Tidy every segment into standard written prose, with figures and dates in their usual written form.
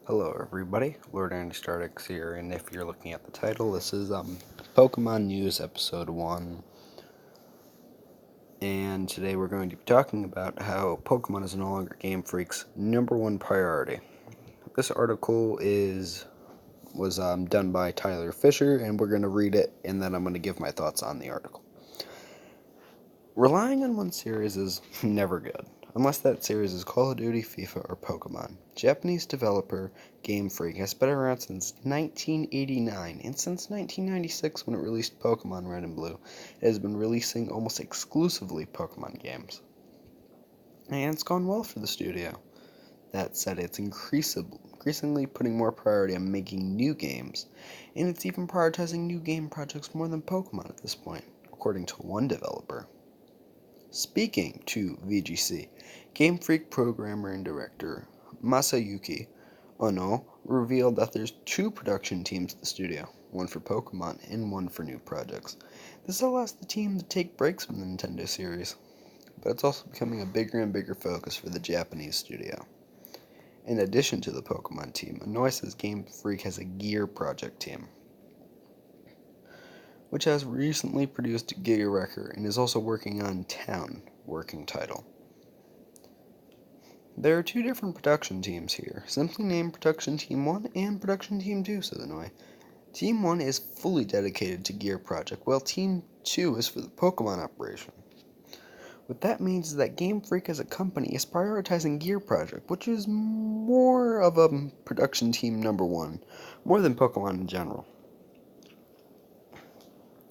Hello everybody, Lord Andy Stardix here, and if you're looking at the title, this is Pokemon News Episode 1, and today we're going to be talking about how Pokemon is no longer Game Freak's #1 priority. This article was done by Tyler Fisher, and we're going to read it, and then I'm going to give my thoughts on the article. Relying on one series is never good, unless that series is Call of Duty, FIFA, or Pokemon. Japanese developer Game Freak has been around since 1989, and since 1996 when it released Pokemon Red and Blue, it has been releasing almost exclusively Pokemon games. And it's gone well for the studio. That said, it's increasingly putting more priority on making new games, and it's even prioritizing new game projects more than Pokemon at this point, according to one developer. Speaking to VGC, Game Freak programmer and director Masayuki Ono revealed that there's 2 production teams at the studio, one for Pokemon and one for new projects. This allows the team to take breaks from the Nintendo series, but it's also becoming a bigger and bigger focus for the Japanese studio. In addition to the Pokemon team, Ono says Game Freak has a Gear project team, which has recently produced Giga Wrecker and is also working on Town, working title. There are 2 different production teams here, simply named Production Team 1 and Production Team 2, says Illinois. Team 1 is fully dedicated to Gear Project, while Team 2 is for the Pokemon operation. What that means is that Game Freak as a company is prioritizing Gear Project, which is more of a production team #1, more than Pokemon in general.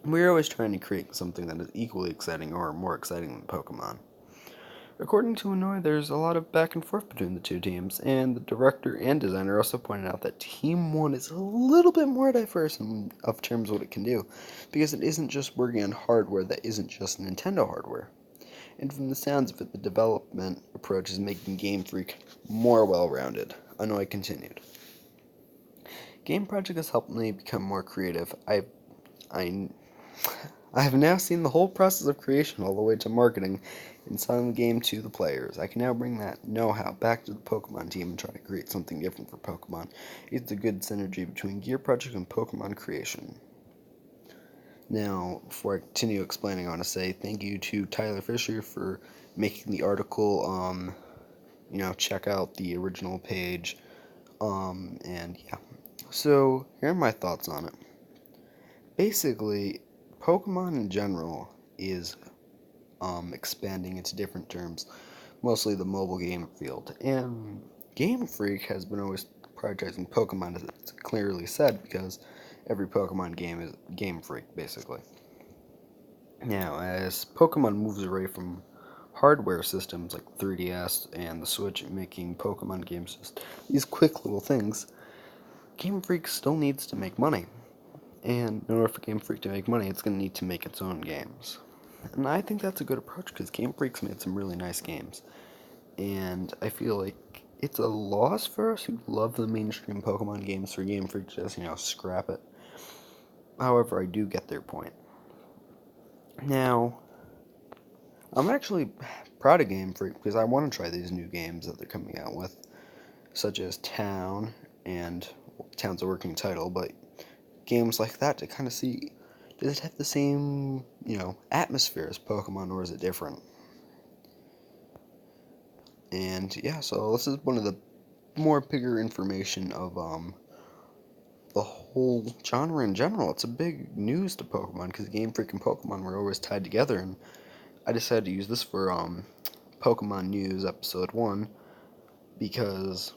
We're always trying to create something that is equally exciting or more exciting than Pokemon. According to Inouye, there's a lot of back and forth between the 2 teams, and the director and designer also pointed out that Team 1 is a little bit more diverse in terms of what it can do, because it isn't just working on hardware that isn't just Nintendo hardware. And from the sounds of it, the development approach is making Game Freak more well-rounded, Inouye continued. Game Project has helped me become more creative. I have now seen the whole process of creation all the way to marketing and selling the game to the players. I can now bring that know-how back to the Pokemon team and try to create something different for Pokemon. It's a good synergy between Gear Project and Pokemon creation. Now, before I continue explaining, I want to say thank you to Tyler Fisher for making the article. Check out the original page. And yeah. So, here are my thoughts on it. Basically, Pokemon in general is expanding into different terms, mostly the mobile game field. And Game Freak has been always prioritizing Pokemon, as it's clearly said, because every Pokemon game is Game Freak, basically. Now, as Pokemon moves away from hardware systems like 3DS and the Switch, making Pokemon games just these quick little things, Game Freak still needs to make money. And in order for Game Freak to make money, it's going to need to make its own games. And I think that's a good approach because Game Freak's made some really nice games. And I feel like it's a loss for us who love the mainstream Pokemon games for Game Freak to just, scrap it. However, I do get their point. Now, I'm actually proud of Game Freak because I want to try these new games that they're coming out with, such as Town, and Town's a working title, but games like that to kind of see, does it have the same, atmosphere as Pokemon, or is it different? And yeah, so this is one of the more bigger information of the whole genre in general. It's a big news to Pokemon because Game Freak and Pokemon were always tied together, and I decided to use this for Pokemon News Episode 1 because,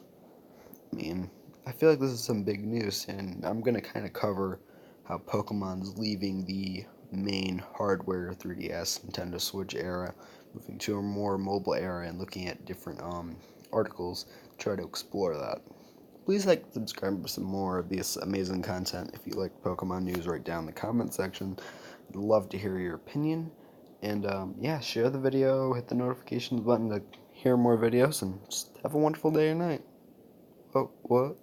I feel like this is some big news, and I'm going to kind of cover how Pokemon's leaving the main hardware 3DS, Nintendo Switch era, moving to a more mobile era, and looking at different articles to try to explore that. Please like and subscribe for some more of this amazing content. If you like Pokemon news, write down in the comment section. I'd love to hear your opinion. And share the video, hit the notifications button to hear more videos, and just have a wonderful day or night. Oh, what?